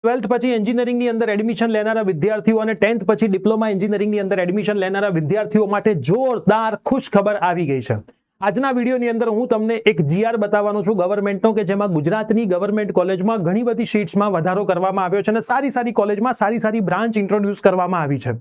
12th પછી એન્જિનિયરિંગની અંદર એડમિશન લેનારા વિદ્યાર્થીઓ અને 10th પછી ડિપ્લોમા એન્જિનિયરિંગની અંદર એડમિશન લેનારા વિદ્યાર્થીઓ માટે જોરદાર ખુશ ખબર આવી ગઈ છે। આજના વિડીયોની અંદર હું તમને એક જીઆર બતાવવાનો છું ગવર્મેન્ટનો કે જેમાં ગુજરાતની ગવર્મેન્ટ કોલેજમાં ઘણી બધી સીટ્સમાં વધારો કરવામાં આવ્યો છે અને સારી સારી કોલેજમાં સારી સારી બ્રાન્ચ ઇન્ટ્રોડ્યુસ કરવામાં આવી છે।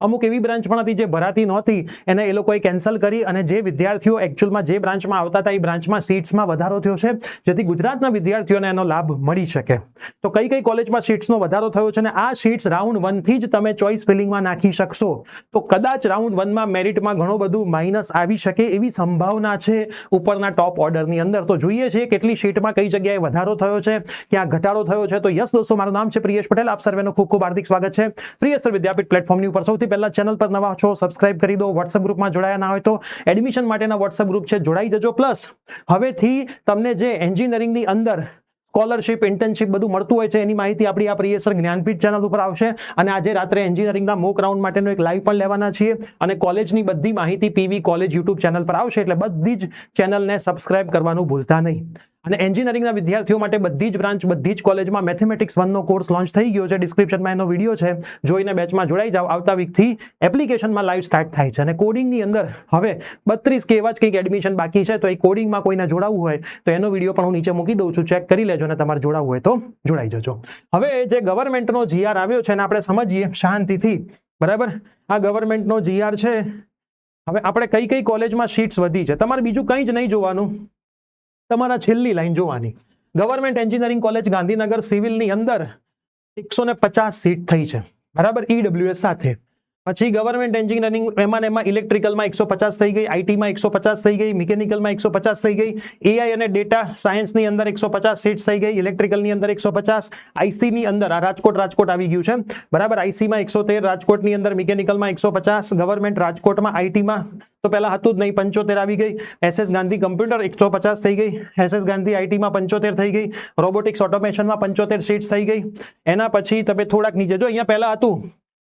અમુક એવી બ્રાન્ચ પણ હતી જે ભરાતી નહોતી, એને એ લોકોએ કેન્સલ કરી અને જે વિદ્યાર્થીઓ એકચ્યુઅલમાં જે બ્રાન્ચમાં આવતા હતા એ બ્રાન્ચમાં સીટ્સમાં વધારો થયો છે, જેથી ગુજરાતના વિદ્યાર્થીઓને એનો લાભ મળી શકે। તો કઈ કઈ કોલેજમાં સીટ્સનો વધારો થયો છે અને આ સીટ્સ રાઉન્ડ 1 થી જ તમે ચોઇસ ફિલિંગમાં નાખી શકશો, તો કદાચ રાઉન્ડ 1 માં મેરિટમાં ઘણું બધું માઇનસ આવી શકે એવી સંભાવના છે ઉપરના ટોપ ઓર્ડરની અંદર। તો જોઈએ છીએ કેટલી સીટમાં કઈ જગ્યાએ વધારો થયો છે, ક્યાં ઘટાડો થયો છે। તો યસ દોસ્તો, મારું નામ છે પ્રિયેશ પટેલ, આપ સર્વેનું ખૂબ ખૂબ હાર્દિક સ્વાગત છે પ્રિયેશ સર વિદ્યાપીઠ પ્લેટફોર્મની ઉપર। સૌથી પહેલા ચેનલ પર નવા છો સબસ્ક્રાઇબ કરી દો, વોટ્સએપ ગ્રુપમાં જોડાયા ના હોય તો એડમિશન માટેના વોટ્સએપ ગ્રુપ છે, જોડાઈ જજો। પ્લસ હવેથી તમને જે એન્જિનિયરિંગની અંદર સ્કોલરશિપ, ઇન્ટર્નશિપ બધું મળતું હોય છે એની માહિતી આપણી આ પ્રિયેશ સર જ્ઞાનપીઠ ચેનલ ઉપર આવશે અને આજે રાત્રે એન્જિનિયરિંગના મોક રાઉન્ડ માટેનો એક લાઈવ પણ લેવાના છીએ અને કોલેજની બધી માહિતી પીવી કોલેજ યુટ્યુબ ચેનલ પર આવશે, એટલે બધી જ ચેનલને સબસ્ક્રાઇબ કરવાનું ભૂલતા નહીં। અને એન્જિનિયરિંગના વિદ્યાર્થીઓ માટે બધી જ બ્રાન્ચ, બધી જ કોલેજમાં મેથેમેટિક્સ 1 નો કોર્સ લોન્ચ થઈ ગયો છે, ડિસ્ક્રિપ્શનમાં એનો વિડીયો છે, જોઈને બેચમાં જોડાઈ જાઓ। આવતા વીકથી એપ્લિકેશનમાં લાઈવ સ્ટાર્ટ થાય છે અને કોડિંગની અંદર હવે 32 કે એવા જ કંઈક એડમિશન બાકી છે, તો એ કોડિંગમાં કોઈને જોડાવવું હોય તો એનો વિડીયો પણ હું નીચે મૂકી દઉં છું, ચેક કરી લેજો અને તમારે જોડાવવું હોય તો જોડાઈ જજો। હવે જે ગવર્મેન્ટનો જીઆર આવ્યો છે એને આપણે સમજીએ શાંતિથી, બરાબર। આ ગવર્મેન્ટનો જીઆર છે। હવે આપણે કઈ કઈ કોલેજમાં સીટ્સ વધી છે, તમારે બીજું કંઈ જ નહીં જોવાનું, તમારા છેલ્લી લાઈન જોવાની। ગવર્મેન્ટ એન્જિનિયરિંગ કોલેજ ગાંધીનગર સિવિલની અંદર 150 સીટ થઈ છે, બરાબર, ઈડબ્લ્યુએસ સાથે। પછી ગવર્મેન્ટ એન્જિનિયરિંગ એમાં ઇલેક્ટ્રિકલમાં 150 થઈ ગઈ, આઈટીમાં 150 થઈ ગઈ, મિકેનિકલમાં 150 થઈ ગઈ, એઆઈ અને ડેટા સાયન્સની અંદર 150 સીટ્સ થઈ ગઈ, ઇલેક્ટ્રિકલની અંદર 150, આઈસીની અંદર આ રાજકોટ આવી ગયું છે, બરાબર, આઈસીમાં 113, રાજકોટની અંદર મિકેનિકલમાં 150, ગવર્મેન્ટ રાજકોટમાં આઈટીમાં તો પહેલા હતું જ નહીં 75 આવી ગઈ, એસએસ ગાંધી કમ્પ્યુટર 150 થઈ ગઈ, એસએસ ગાંધી આઈટીમાં 75 થઈ ગઈ, રોબોટિક્સ ઓટોમેશનમાં 75 સીટ્સ થઈ ગઈ। એના પછી તમે થોડાક નીચે જો, અહીંયા પહેલા હતું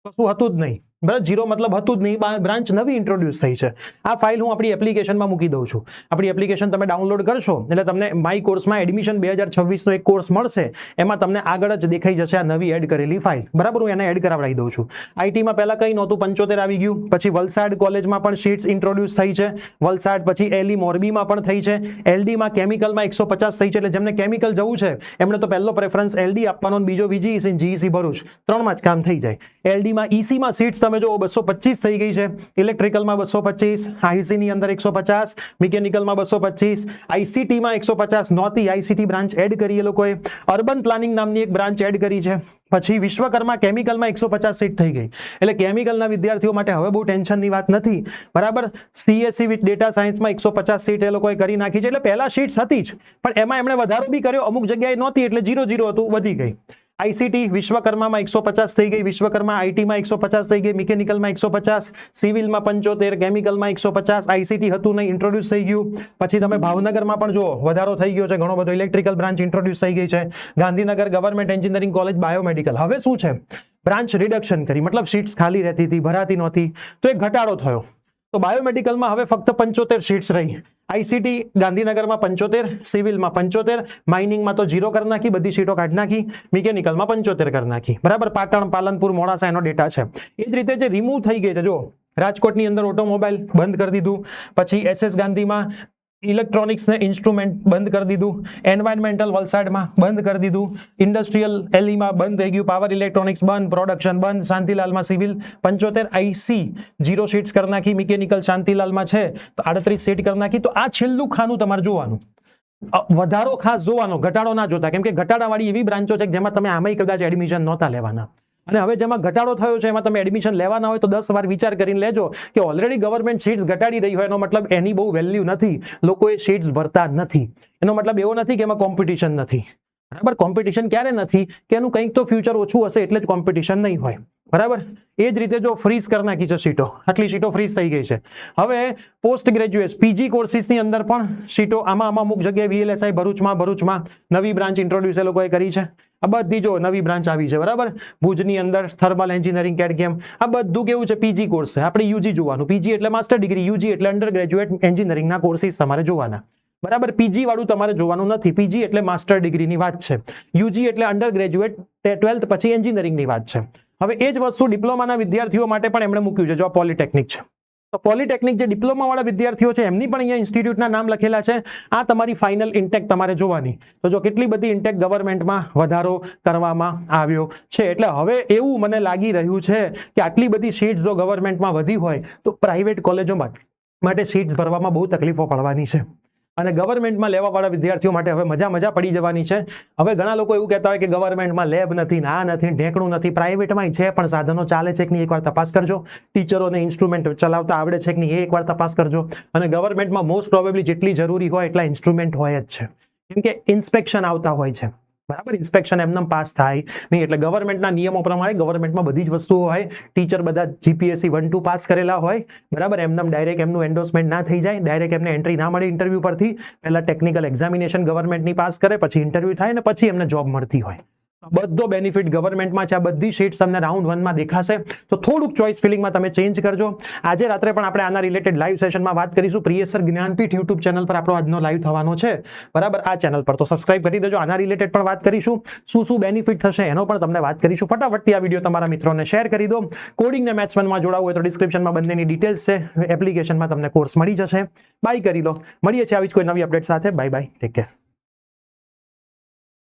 કશું હતું જ નહીં, બરાબર, જીરો મતલબ હતું જ નહીં, બ્રાન્ચ નવી ઇન્ટ્રોડ્યુસ થઈ છે। આ ફાઇલ હું આપણી એપ્લિકેશનમાં મૂકી દઉં છું, આપણી એપ્લિકેશન તમે ડાઉનલોડ કરશો એટલે તમને માય કોર્સમાં એડમિશન 2026 નો એક કોર્સ મળશે, એમાં તમને આગળ જ દેખાઈ જશે આ નવી એડ કરેલી ફાઇલ, બરાબર, હું એને એડ કરાવડાવી દઉં છું। આઈટીમાં પહેલા કંઈ નહોતું, 75 આવી ગયું, પછી વલસાડ કોલેજમાં પણ સીટ્સ ઇન્ટ્રોડ્યુસ થઈ છે, વલસાડ, પછી એલઈ મોરબીમાં પણ થઈ છે, એલડીમાં કેમિકલમાં 150 થઈ છે, એટલે જેમને કેમિકલ જવું છે એમને તો પહેલો પ્રેફરન્સ એલડી આપવાનો, બીજો વીજીઈસી, જીઈસી ભરૂચ, 3માં જ કામ થઈ જાય। એલડીમાં ઈસીમાં સીટ્સ તમે જો 225 થઈ ગઈ છે, ઇલેક્ટ્રિકલમાં 225, આઈસીની અંદર 150, મિકેનિકલમાં 225, આઈસીટીમાં 150 નહોતી, આઈસીટી બ્રાન્ચ એડ કરી એ લોકોએ, અર્બન પ્લાનિંગ નામની એક બ્રાન્ચ એડ કરી છે, પછી વિશ્વકર્મા કેમિકલમાં 150 સીટ થઈ ગઈ, એટલે કેમિકલના વિદ્યાર્થીઓ માટે હવે બહુ ટેન્શનની વાત નથી, બરાબર। સીએસસી વિથ ડેટા સાયન્સમાં 150 સીટ એ લોકોએ કરી નાખી છે, એટલે પહેલા સીટ્સ હતી જ પણ એમાં એમણે વધારો બી કર્યો, અમુક જગ્યાએ નહોતી એટલે 0-0 હતું, વધી ગઈ। આઈસીટી વિશ્વકર્મામાં 150 થઈ ગઈ, વિશ્વકર્મા આઈટીમાં 150 થઈ ગઈ, મિકેનિકલમાં 150, સિવિલમાં 75, કેમિકલમાં 150, આઈસીટી હતું નહીં, ઇન્ટ્રોડ્યુસ થઈ ગયું। પછી તમે ભાવનગરમાં પણ જુઓ વધારો થઈ ગયો છે ઘણો બધો, ઇલેક્ટ્રિકલ બ્રાન્ચ ઇન્ટ્રોડ્યુસ થઈ ગઈ છે। Gandhinagar government engineering college biomedical, હવે શું છે, બ્રાન્ચ રિડક્શન કરી, મતલબ સીટ્સ ખાલી રહેતી હતી, ભરાતી નહોતી, તો એક ઘટાડો થયો, તો બાયોમેડિકલમાં હવે ફક્ત 75 સીટ્સ રહી, આઈસીટી ગાંધીનગરમાં 75, સિવિલમાં 75, માઇનિંગમાં તો 0 કરી નાખી, બધી સીટો કાઢી નાખી, મિકેનિકલમાં 75 કરી નાખી, બરાબર, પાટણ, પાલનપુર, મોડાસા એનો ડેટા છે। એ જ રીતે જે રિમૂવ થઈ ગઈ છે, જો રાજકોટની અંદર ઓટોમોબાઈલ બંધ કરી દીધું, પછી એસએસ ગાંધીમાં ઇલેક્ટ્રોનિક્સ ને ઇન્સ્ટ્રુમેન્ટ બંધ કરી દીધું, એન્વાયરમેન્ટલ વલસાડમાં બંધ કરી દીધું, ઇન્ડસ્ટ્રીયલ એલઈમાં બંધ થઈ ગયું, પાવર ઇલેક્ટ્રોનિક્સ બંધ, પ્રોડક્શન બંધ, શાંતિલાલમાં સિવિલ 75, આઈસી 0 સીટ્સ કરી નાખી, મિકેનિકલ શાંતિલાલમાં છે તો 38 સીટ કરી નાખી। તો આ છેલ્લું ખાનું તમારે જોવાનું, વધારો ખાસ જોવાનો, ઘટાડો ના જોતા, કેમ કે ઘટાડાવાળી એવી બ્રાન્ચો છે જેમાં તમે આમાંય કદાચ એડમિશન નહોતા લેવાના, અને હવે જેમાં ઘટાડો થયો છે એમાં તમે એડમિશન લેવાના હોય તો 10 વાર વિચાર કરીને લેજો કે ઓલરેડી ગવર્મેન્ટ સીટ્સ ઘટાડી રહી હોય એનો મતલબ એની બહુ વેલ્યુ નથી, લોકોએ સીટ્સ ભરતા નથી, એનો મતલબ એવો નથી કે એમાં કોમ્પિટિશન નથી, બરાબર। કોમ્પિટિશન ક્યારે નથી કે એનું કંઈક તો ફ્યુચર ઓછું હશે એટલે જ કોમ્પિટિશન નહીં હોય, બરાબર। એ જ રીતે જો ફ્રીઝ કરી નાખી છે સીટો, આટલી સીટો ફ્રીઝ થઈ ગઈ છે। હવે પોસ્ટ ગ્રેજ્યુએટ પીજી કોર્સિસની અંદર પણ સીટો આમાં અમુક જગ્યાએ વીએલએસઆઈ ભરૂચમાં નવી બ્રાન્ચ ઇન્ટ્રોડ્યુસ એ લોકોએ કરી છે, આ બધી જો નવી બ્રાન્ચ આવી છે, બરાબર, ભુજની અંદર થર્મલ એન્જિનિયરિંગ કેડકેમ, આ બધું કેવું છે, પીજી કોર્સ છે, આપણે યુજી જોવાનું, પીજી એટલે માસ્ટર ડિગ્રી, યુજી એટલે અંડર ગ્રેજ્યુએટ એન્જિનિયરિંગના કોર્સિસ તમારે જોવાના, બરાબર. પીજી વાળું તમારે જોવાનું નથી. પીજી એટલે માસ્ટર ડિગ્રીની વાત છે. યુજી એટલે અંડર ગ્રેજ્યુએટ 12th પછી એન્જિનિયરિંગની વાત છે. હવે એ જ વસ્તુ ડિપ્લોમાના વિદ્યાર્થીઓ માટે પણ એમણે મૂક્યું છે. જો પોલિટેકનિક છે તો પોલિટેકનિક જે ડિપ્લોમા વાળા વિદ્યાર્થીઓ છે એમની પણ અહીંયા ઇન્સ્ટિટ્યૂટના નામ લખેલા છે. આ તમારી ફાઇનલ ઇન્ટેક તમારે જોવાની. તો જો કેટલી બધી ઇન્ટેક ગવર્મેન્ટમાં વધારો કરવામાં આવ્યો છે. એટલે હવે એવું મને લાગી રહ્યું છે કે આટલી બધી સીટ્સ જો ગવર્મેન્ટમાં વધી હોય તો પ્રાઇવેટ કોલેજોમાં માટે સીટ્સ ભરવામાં બહુ તકલીફો પડવાની છે. અને ગવર્મેન્ટમાં લેવાવાળા વિદ્યાર્થીઓ માટે હવે મજા પડી જવાની છે. હવે ઘણા લોકો એવું કહેતા હોય કે ગવર્મેન્ટમાં લેબ નથી, ના નથી, ઢેકણું નથી. પ્રાઇવેટમાં છે પણ સાધનો ચાલે છે કે નહીં એકવાર તપાસ કરજો. ટીચરોને ઇન્સ્ટ્રુમેન્ટ ચલાવતા આવડે છે કે નહીં એ એકવાર તપાસ કરજો. અને ગવર્મેન્ટમાં મોસ્ટ પ્રોબેબલી જેટલી જરૂરી હોય એટલા ઇન્સ્ટ્રુમેન્ટ હોય જ છે. કેમ કે ઇન્સ્પેક્શન આવતા હોય છે. બરાબર. ઇન્સ્પેક્શન એમનેમ પાસ થાય નહીં. એટલે ગવર્મેન્ટના નિયમો પ્રમાણે ગવર્મેન્ટમાં બધી જ વસ્તુઓ હોય. ટીચર બધા જીપીએસસી 1-2 પાસ કરેલા હોય. બરાબર. એમનેમ ડાયરેક્ટ એમનું એન્ડોર્સમેન્ટ ના થઈ જાય, ડાયરેક્ટ એમને એન્ટ્રી ના મળે ઇન્ટરવ્યુ પરથી. પહેલા ટેકનિકલ એક્ઝામિનેશન ગવર્મેન્ટની પાસ કરે, પછી ઇન્ટરવ્યુ થાય ને પછી એમને જોબ મળતી હોય. બધો બેનિફિટ ગવર્મેન્ટમાં છે. આ બધી સીટ્સ તમને રાઉન્ડ 1માં દેખાશે. તો થોડુંક ચોઇસ ફિલિંગમાં તમે ચેન્જ કરજો. આજે રાત્રે પણ આપણે આના રિલેટેડ લાઈવ સેશનમાં વાત કરીશું. Priyesh sir Jnanpith YouTube channel પર આપણો આજનો લાઈવ થવાનો છે. બરાબર. આ ચેનલ પર તો સબસ્ક્રાઇબ કરી દેજો. આના રિલેટેડ પણ વાત કરીશું. શું બેનિફિટ થશે એનો પણ તમને વાત કરીશું. ફટાફટથી આ વિડીયો તમારા મિત્રોને શેર કરી દો. કોડિંગ ને મેથ્સ 1માં જોડાવવું હોય તો ડિસ્ક્રિપ્શનમાં બંનેની ડિટેલ્સ છે. એપ્લિકેશનમાં તમને કોર્સ મળી જશે. બાય કરી લો. મળીએ છીએ આવી જ કોઈ નવી અપડેટ સાથે. Bye bye. Take care.